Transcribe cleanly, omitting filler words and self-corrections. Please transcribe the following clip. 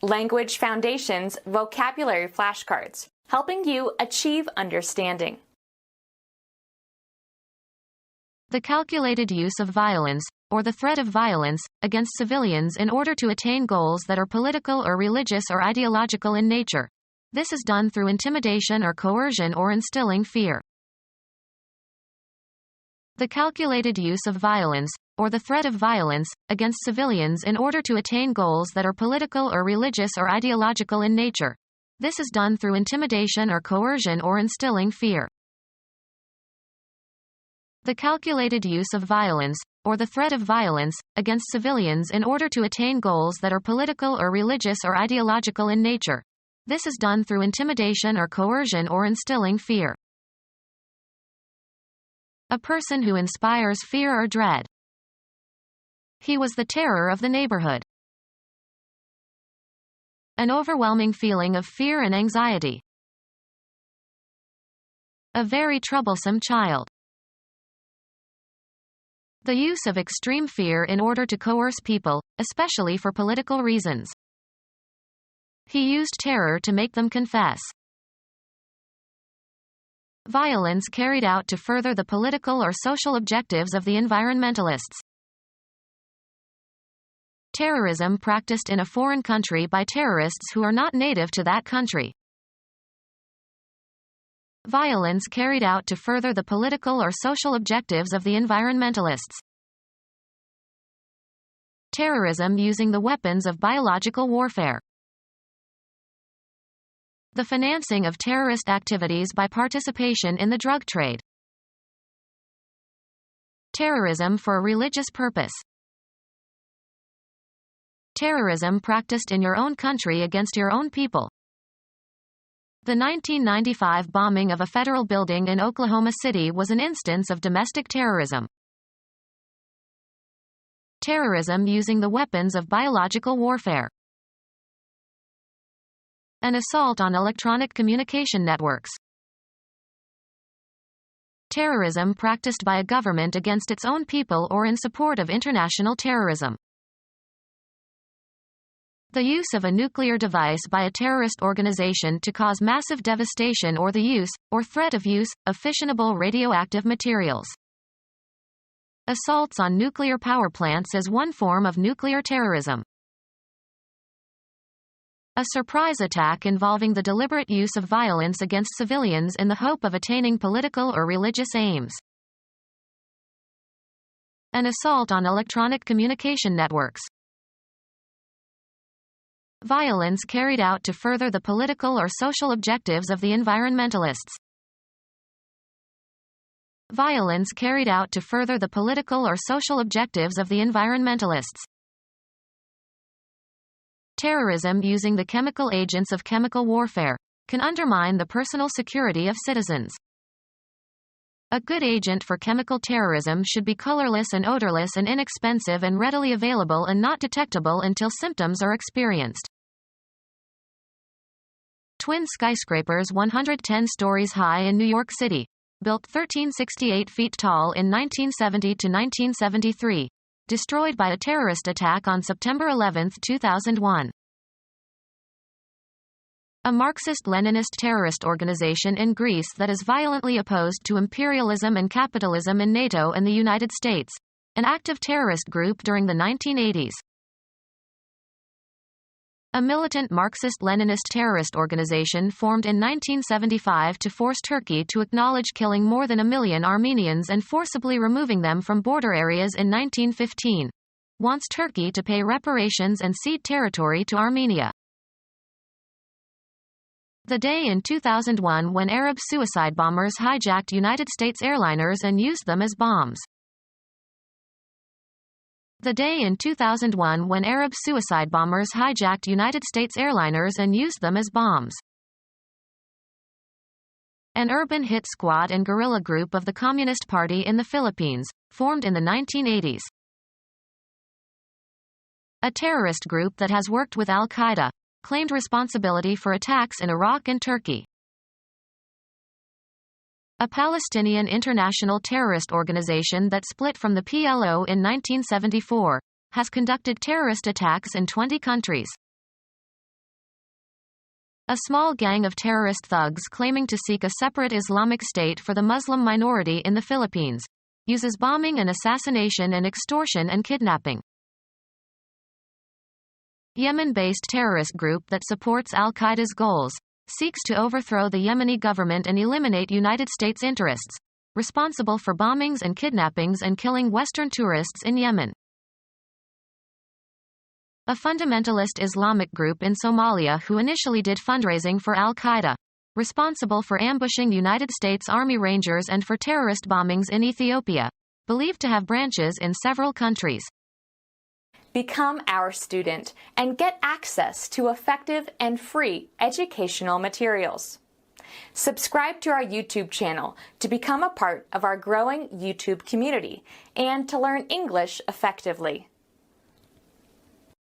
Language Foundations Vocabulary Flashcards, helping you achieve understanding. The calculated use of violence, or the threat of violence, against civilians in order to attain goals that are political or religious or ideological in nature. This is done through intimidation or coercion or instilling fear. The calculated use of violence, or the threat of violence, against civilians in order to attain goals that are political or religious or ideological in nature. This is done through intimidation or coercion or instilling fear. The calculated use of violence, or the threat of violence, against civilians in order to attain goals that are political or religious or ideological in nature. This is done through intimidation or coercion or instilling fear. A person who inspires fear or dread. He was the terror of the neighborhood. An overwhelming feeling of fear and anxiety. A very troublesome child. The use of extreme fear in order to coerce people, especially for political reasons. He used terror to make them confess. Violence carried out to further the political or social objectives of the environmentalists. Terrorism practiced in a foreign country by terrorists who are not native to that country. Violence carried out to further the political or social objectives of the environmentalists. Terrorism using the weapons of biological warfare. The financing of terrorist activities by participation in the drug trade. Terrorism for a religious purpose. Terrorism practiced in your own country against your own people. The 1995 bombing of a federal building in Oklahoma City was an instance of domestic terrorism. Terrorism using the weapons of biological warfare. An assault on electronic communication networks. Terrorism practiced by a government against its own people or in support of international terrorism. The use of a nuclear device by a terrorist organization to cause massive devastation or the use, or threat of use, of fissionable radioactive materials. Assaults on nuclear power plants is one form of nuclear terrorism. A surprise attack involving the deliberate use of violence against civilians in the hope of attaining political or religious aims. An assault on electronic communication networks. Violence carried out to further the political or social objectives of the environmentalists. Violence carried out to further the political or social objectives of the environmentalists. Terrorism using the chemical agents of chemical warfare can undermine the personal security of citizens. A good agent for chemical terrorism should be colorless and odorless and inexpensive and readily available and not detectable until symptoms are experienced. Twin skyscrapers 110 stories high in New York City, built 1368 feet tall in 1970 to 1973, destroyed by a terrorist attack on September 11, 2001. A Marxist-Leninist terrorist organization in Greece that is violently opposed to imperialism and capitalism in NATO and the United States, an active terrorist group during the 1980s. A militant Marxist-Leninist terrorist organization formed in 1975 to force Turkey to acknowledge killing more than 1 million Armenians and forcibly removing them from border areas in 1915. Wants Turkey to pay reparations and cede territory to Armenia. The day in 2001 when Arab suicide bombers hijacked United States airliners and used them as bombs. The day in 2001 when Arab suicide bombers hijacked United States airliners and used them as bombs. An urban hit squad and guerrilla group of the Communist Party in the Philippines, formed in the 1980s. A terrorist group that has worked with Al-Qaeda, claimed responsibility for attacks in Iraq and Turkey. A Palestinian international terrorist organization that split from the PLO in 1974, has conducted terrorist attacks in 20 countries. A small gang of terrorist thugs claiming to seek a separate Islamic state for the Muslim minority in the Philippines. Uses bombing and assassination and extortion and kidnapping. Yemen-based terrorist group that supports al-Qaeda's goals. Seeks to overthrow the Yemeni government and eliminate United States interests. Responsible for bombings and kidnappings and killing Western tourists in Yemen. A fundamentalist Islamic group in Somalia who initially did fundraising for al-Qaeda. Responsible for ambushing United States Army Rangers and for terrorist bombings in Ethiopia. Believed to have branches in several countries. Become our student and get access to effective and free educational materials. Subscribe to our YouTube channel to become a part of our growing YouTube community and to learn English effectively.